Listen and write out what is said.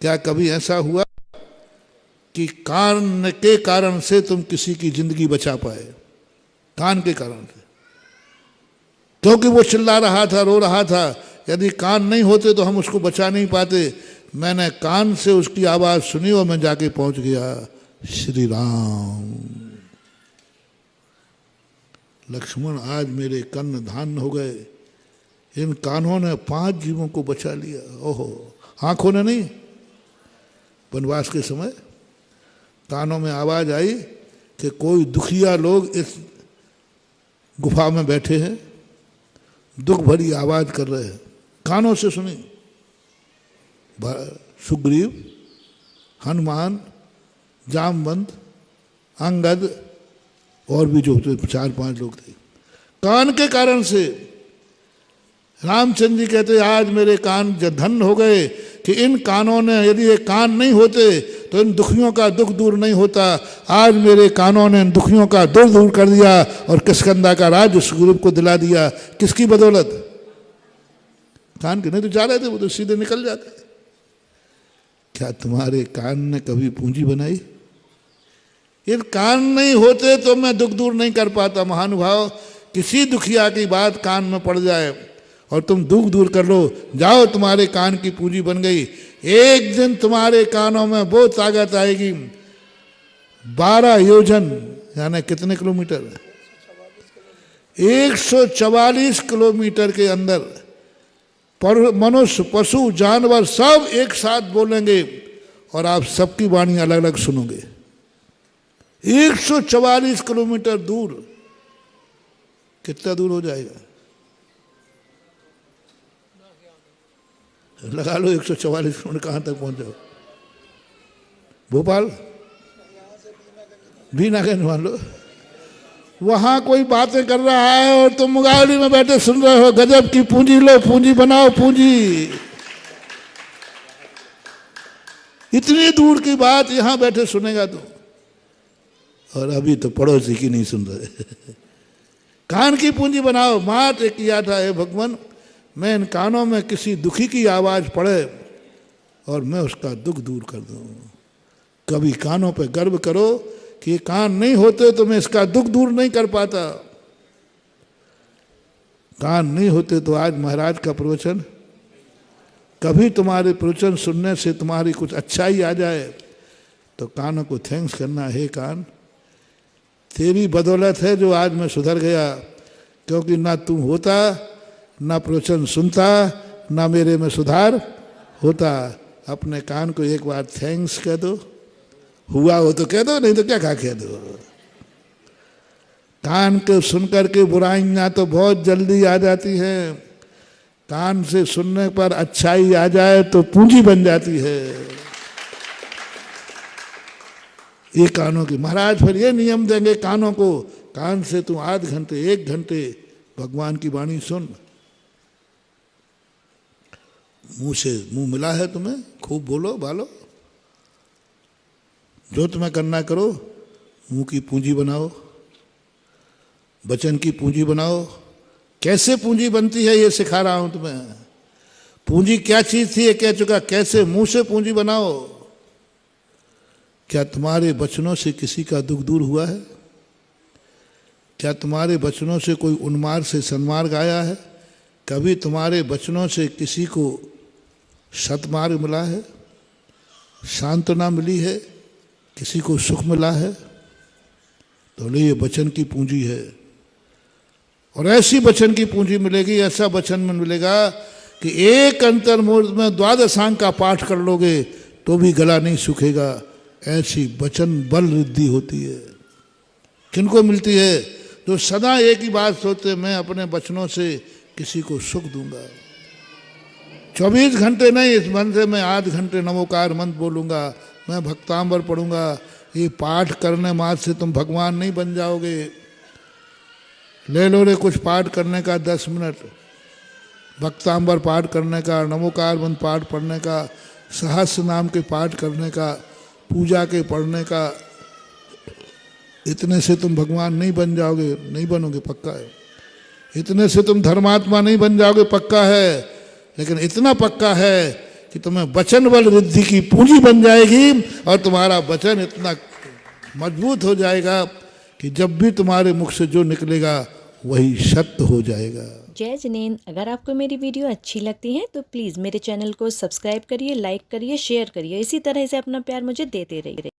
क्या कभी ऐसा हुआ कि कान के कारण से तुम किसी की जिंदगी बचा पाए? कान के कारण से, क्योंकि वो चिल्ला रहा था, रो रहा था। यदि कान नहीं होते तो हम उसको बचा नहीं पाते। मैंने कान से उसकी आवाज सुनी और मैं जाके पहुंच गया। श्री राम, लक्ष्मण, आज मेरे कन्न धान्य हो गए। इन कानों ने 5 जीवों को बचा लिया। ओहो, आंखों ने नहीं। वनवास के समय कानों में आवाज आई कि कोई दुखिया लोग इस गुफा में बैठे हैं, दुख भरी आवाज कर रहे हैं। कानों से सुनी। सुग्रीव, हनुमान, जामवंत, अंगद और भी जो 4-5 लोग थे। कान के कारण से रामचंद्र जी कहते आज मेरे कान धन्य हो गए कि इन कानों ने, यदि ये कान नहीं होते तो इन दुखियों का दुख दूर नहीं होता। आज मेरे कानों ने इन दुखियों का दुख दूर कर दिया और किष्किंधा का राज्य सुग्रीव को दिला दिया। किसकी बदौलत? कान के। नहीं तो जा रहे थे वो तो सीधे निकल जाते। क्या तुम्हारे कान ने कभी पूंजी बनाई? ये कान नहीं होते तो मैं दुख दूर नहीं कर पाता। महानुभाव, किसी दुखिया की बात कान में पड़ जाए और तुम दुख दूर कर लो, जाओ तुम्हारे कान की पूंजी बन गई। एक दिन तुम्हारे कानों में वो ताकत आएगी। 12 योजन यानी कितने किलोमीटर? 144 किलोमीटर के अंदर मनुष्य, पशु, जानवर सब एक साथ बोलेंगे और आप सबकी वाणी अलग अलग सुनोगे। 144 किलोमीटर दूर। कितना दूर हो जाएगा? लगा लो 144 किलोमीटर। कहां तक पहुंच जाओ? भोपाल, बीनागंज मान लो। वहां कोई बातें कर रहा है और तुम गाड़ी में बैठे सुन रहे हो। गजब की पूंजी, लो पूंजी बनाओ पूंजी। इतनी दूर की बात यहां बैठे सुनेगा तू। और अभी तो पड़ोसी की नहीं सुन रहे। कान की पूंजी बनाओ। मात एक किया था, हे भगवान, मैं इन कानों में किसी दुखी की आवाज पड़े और मैं उसका दुख दूर कर दूं। कभी कानों पे गर्व करो कि कान नहीं होते तो मैं इसका दुख दूर नहीं कर पाता। कान नहीं होते तो आज महाराज का प्रवचन, कभी तुम्हारे प्रवचन सुनने से तुम्हारी कुछ अच्छाई आ जाए तो कानों को थैंक्स करना। हे कान, तेरी बदौलत है जो आज मैं सुधर गया। क्योंकि ना तू होता, ना प्रवचन सुनता, ना मेरे में सुधार होता। अपने कान को एक बार थैंक्स कह दो। हुआ हो तो कह दो, नहीं तो क्या कह दो। कान को सुनकर के बुराइयां तो बहुत जल्दी आ जाती हैं। कान से सुनने पर अच्छाई आ जाए तो पूंजी बन जाती है। ये कानों की। महाराज फिर ये नियम देंगे कानों को, कान से तू आध घंटे 1 घंटे भगवान की वाणी सुन। मुंह से मुंह मिला है तुम्हें, खूब बोलो बालो, जो तुम्हें करना करो। मुंह की पूंजी बनाओ, वचन की पूंजी बनाओ। कैसे पूंजी बनती है ये सिखा रहा हूं तुम्हें। पूंजी क्या चीज थी ये कह चुका, कैसे मुंह से पूंजी बनाओ। क्या तुम्हारे वचनों से किसी का दुख दूर हुआ है? क्या तुम्हारे वचनों से कोई उन्मार्ग से सन्मार्ग आया है? कभी तुम्हारे वचनों से किसी को सतमार्ग मिला है, सांत्वना मिली है, किसी को सुख मिला है? तो ये वचन की पूंजी है। और ऐसी वचन की पूंजी मिलेगी, ऐसा वचन में मिलेगा कि एक अंतर्मुहूर्त में 12 अंग का पाठ कर लोगे तो भी गला नहीं सूखेगा। ऐसी वचन बल रिद्धि होती है। किनको मिलती है? जो सदा एक ही बात सोचते, मैं अपने वचनों से किसी को सुख दूंगा। 24 घंटे नहीं, इस मन से मैं आध घंटे नमोकार मंत्र बोलूंगा, मैं भक्तांबर पढ़ूंगा। ये पाठ करने मात्र से तुम भगवान नहीं बन जाओगे। ले लो रे कुछ पाठ करने का 10 मिनट, भक्तांबर पाठ करने का, नमोकार मंत्र पाठ पढ़ने का, सहस्र नाम के पाठ करने का, पूजा के पढ़ने का। इतने से तुम भगवान नहीं बन जाओगे, नहीं बनोगे, पक्का है। इतने से तुम धर्मात्मा नहीं बन जाओगे, पक्का है। लेकिन इतना पक्का है कि तुम्हें वचन बल रिद्धि की पूंजी बन जाएगी और तुम्हारा वचन इतना मजबूत हो जाएगा कि जब भी तुम्हारे मुख से जो निकलेगा वही सत्य हो जाएगा। जय जिनेंद्र। अगर आपको मेरी वीडियो अच्छी लगती है तो प्लीज़ मेरे चैनल को सब्सक्राइब करिए, लाइक करिए, शेयर करिए। इसी तरह से अपना प्यार मुझे देते रहिए।